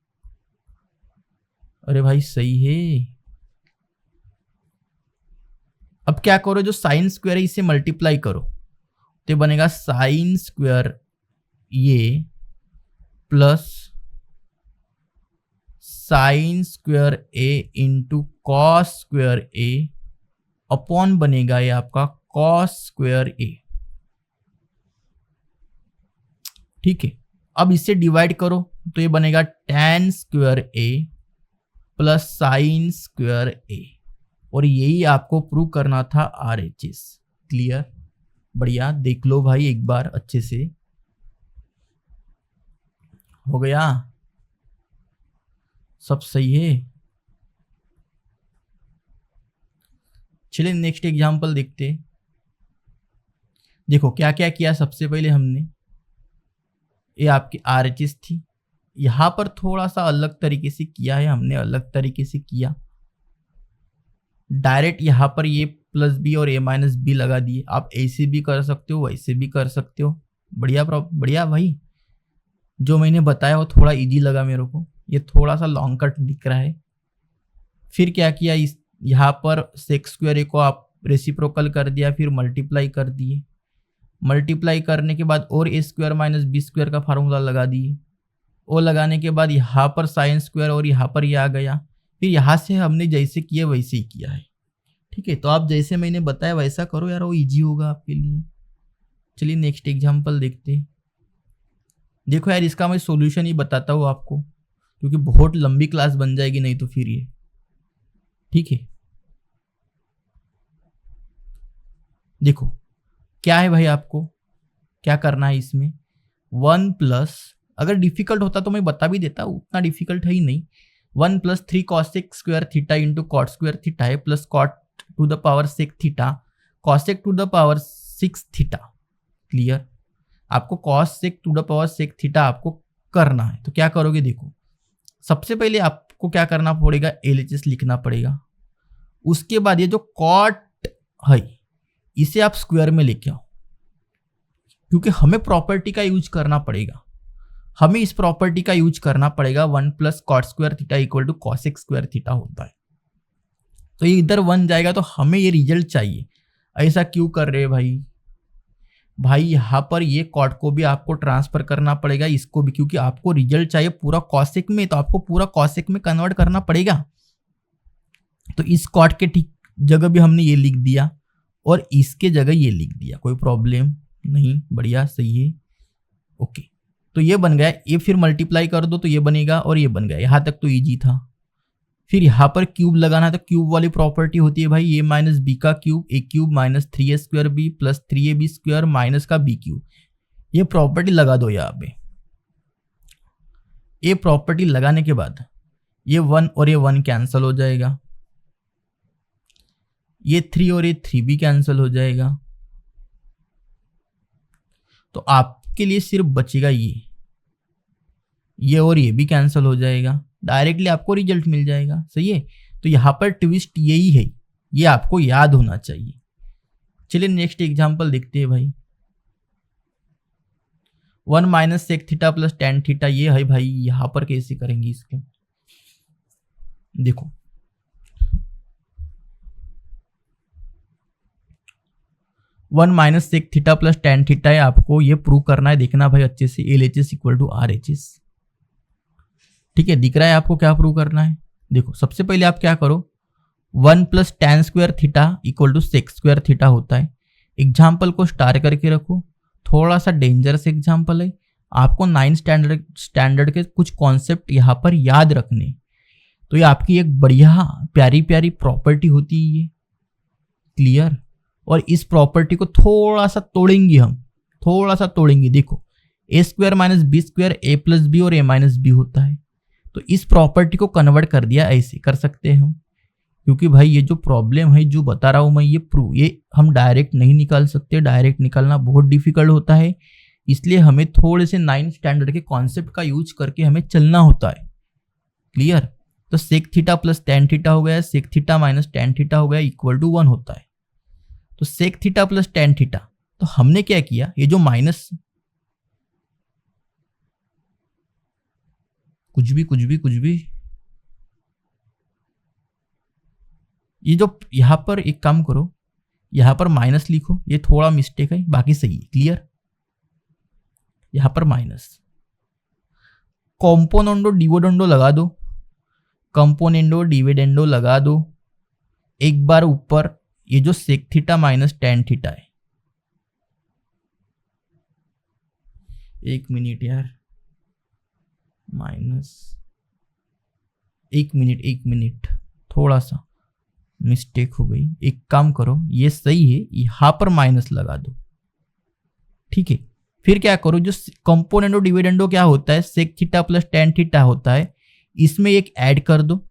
अरे भाई सही है। अब क्या करो, जो साइन स्क्वायर है इसे मल्टीप्लाई करो, तो बनेगा साइन स्क्वायर ये प्लस साइन स्क्वायर ए इंटू कॉस स्क्वायर ए अपॉन बनेगा ये आपका कॉस स्क्वायर ए, ठीक है। अब इसे डिवाइड करो तो ये बनेगा tan square A plus sign square ए, और यही आपको प्रूव करना था RHS। क्लियर, बढ़िया, देख लो भाई एक बार अच्छे से, हो गया सब सही है। चलिए नेक्स्ट एग्जांपल देखते। देखो क्या क्या किया, सबसे पहले हमने ये आपकी RHS थी, यहां पर थोड़ा सा अलग तरीके से किया है हमने, अलग तरीके से किया डायरेक्ट, यहां पर ये प्लस बी और ए माइनस बी लगा दिए। आप ऐसे भी कर सकते हो, वैसे भी कर सकते हो, बढ़िया बढ़िया भाई। जो मैंने बताया वो थोड़ा इजी लगा मेरे को, ये थोड़ा सा लॉन्ग कट दिख रहा है। फिर क्या किया, इस यहाँ पर सेक स्क्वायर ए को आप रेसिप्रोकल कर दिया, फिर मल्टीप्लाई कर दिए, मल्टीप्लाई करने के बाद और ए स्क्वायर माइनस बी स्क्वायर का फार्मूला लगा दिए, वो लगाने के बाद यहाँ पर साइन स्क्वायर और यहाँ पर ये आ गया। फिर यहाँ से हमने जैसे किया वैसे ही किया है, ठीक है। तो आप जैसे मैंने बताया वैसा करो यार, वो इजी होगा आपके लिए। चलिए नेक्स्ट एग्जांपल देखते हैं। देखो यार इसका मैं सॉल्यूशन ही बताता हूँ आपको, क्योंकि बहुत लंबी क्लास बन जाएगी नहीं तो फिर ये, ठीक है। देखो क्या है भाई, आपको क्या करना है इसमें, 1 प्लस, अगर डिफिकल्ट होता तो मैं बता भी देता, उतना डिफिकल्ट है ही नहीं। 1 plus 3 cosec square theta into cot square theta है, plus cot to the power sec theta cosec to the power 6 theta. Clear, आपको cosec to the power sec theta आपको करना है। तो क्या करोगे, देखो सबसे पहले आपको क्या करना पड़ेगा, LHS लिखना पड़ेगा। उसके बाद ये जो कॉट है इसे आप स्क्वायर में लेके आओ, क्योंकि हमें प्रॉपर्टी का यूज करना पड़ेगा, हमें इस प्रॉपर्टी का यूज करना पड़ेगा। 1 plus cot square theta equal to cosec square theta होता है। तो ये इधर 1 जाएगा तो हमें ये रिजल्ट चाहिए, ऐसा क्यों कर रहे हैं भाई? भाई यहाँ पर ये कॉट को भी आपको ट्रांसफर करना पड़ेगा, इसको भी, क्योंकि आपको रिजल्ट चाहिए पूरा कॉसेक में, तो आपको पूरा कॉसेक में कन्वर्ट करना पड़ेगा। तो इस कॉट के ठीक जगह भी हमने ये लिख दिया और इसके जगह ये लिख दिया, कोई प्रॉब्लम नहीं, बढ़िया सही है, ओके। तो ये बन गया, ये फिर मल्टीप्लाई कर दो तो ये बनेगा और ये बन गया, यहाँ तक तो इजी था। फिर यहाँ पर क्यूब लगाना है, तो क्यूब वाली प्रॉपर्टी होती है भाई a माइनस बी का cube, A cube minus 3a square B plus 3ab square minus का बी क्यूब। ये प्रॉपर्टी लगा दो यहाँ पे। ये प्रॉपर्टी लगाने के बाद ये 1 और ये 1 कैंसिल हो जाएगा, ये 3 और ये 3 भी कैंसिल हो जाएगा। तो आपके लिए सिर्फ बचेगा ये और ये भी कैंसिल हो जाएगा, डायरेक्टली आपको रिजल्ट मिल जाएगा, सही है। तो यहाँ पर ट्विस्ट यही है, ये आपको याद होना चाहिए। चलिए नेक्स्ट एग्जांपल देखते हैं भाई। 1 minus sec theta plus tan theta, ये है भाई, यहाँ पर कैसे करेंगे इसको, देखो। One minus sec theta plus tan theta है, आपको ये प्रूव करना है, देखना भाई अच्छे से। LHS इक्वल टू RHS, ठीक है, दिख रहा है आपको क्या प्रूव करना है। देखो सबसे पहले आप क्या करो, 1 plus tan square theta equal to sec square theta होता है। एग्जाम्पल को स्टार करके रखो, थोड़ा सा डेंजरस एग्जाम्पल है, आपको 9 स्टैंडर्ड के कुछ कॉन्सेप्ट यहाँ पर याद रखने। तो ये आपकी एक बढ़िया प्यारी प्यारी प्रॉपर्टी होती है ये, क्लियर। और इस प्रॉपर्टी को थोड़ा सा तोड़ेंगे हम, थोड़ा सा तोड़ेंगे। देखो a square minus B square a plus b और a माइनस बी होता है। तो इस प्रॉपर्टी को कन्वर्ट कर दिया, ऐसे कर सकते हैं हम, क्योंकि भाई ये जो प्रॉब्लम है जो बता रहा हूं मैं, ये हम डायरेक्ट नहीं निकाल सकते, डायरेक्ट निकालना बहुत डिफिकल्ट होता है। इसलिए हमें थोड़े से 9 स्टैंडर्ड के कॉन्सेप्ट का यूज करके हमें चलना होता है, क्लियर। तो sec theta plus tan theta हो गया, sec theta minus tan theta हो गया, इक्वल टू 1 होता है। तो sec theta plus tan theta, तो हमने क्या किया, ये जो माइनस कुछ भी, ये जो यहां पर एक काम करो, यहां पर माइनस लिखो, ये थोड़ा मिस्टेक है, बाकी सही है, क्लियर। यहां पर माइनस, कॉम्पोनेंडो डिविडेंडो लगा दो, कंपोनेंडो डिविडेंडो लगा दो। एक बार ऊपर ये जो sec theta minus tan theta है, एक मिनट यार, माइनस, एक मिनट, थोड़ा सा मिस्टेक हो गई। एक काम करो, ये सही है, यहां पर माइनस लगा दो, ठीक है। फिर क्या करो, जो कंपोनेंडो डिविडेंडो क्या होता है, sec theta plus tan theta होता है, इसमें एक ऐड कर दो,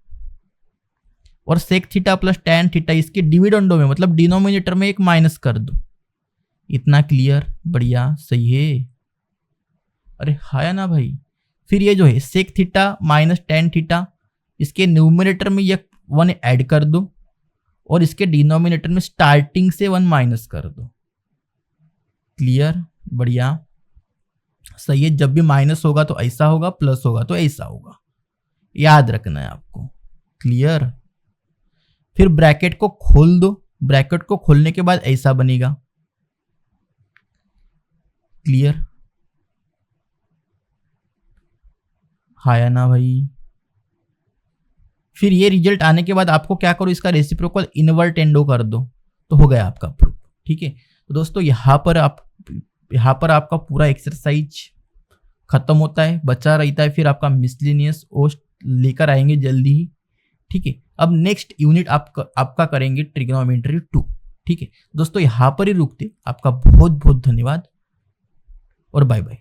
और sec theta plus tan theta इसके डिविडेंडो में, मतलब डिनोमिनेटर में एक माइनस कर दो। इतना क्लियर, बढ़िया सही है, अरे हाया ना भाई। फिर ये जो है sec theta minus tan theta, इसके न्यूमरेटर में ये 1 ऐड कर दो, और इसके डिनोमिनेटर में स्टार्टिंग से 1 माइनस कर दो, क्लियर, बढ़िया सही है। जब भी माइनस होगा तो ऐसा होगा, प्लस होगा तो ऐसा होगा, याद रखना है आपको, क्लियर। फिर ब्रैकेट को खोल दो, ब्रैकेट को खोलने के बाद ऐसा बनेगा, क्लियर, हाया ना भाई। फिर ये रिजल्ट आने के बाद आपको क्या करो, इसका रेसिप्रोकल इनवर्टेंडो कर दो, तो हो गया आपका प्रूफ, ठीक है। तो दोस्तों यहाँ पर आपका पूरा एक्सरसाइज खत्म होता है, बचा रहता है फिर आपका मिसलेनियस ओस्ट लेकर आएंगे जल्दी ही, ठीक है। अब नेक्स्ट यूनिट आपका करेंगे ट्रिग्नोमेट्री 2, ठीक है दोस्तों। यहाँ पर ही रुकते, आपका बहुत बहुत धन्यवाद और बाय बाय।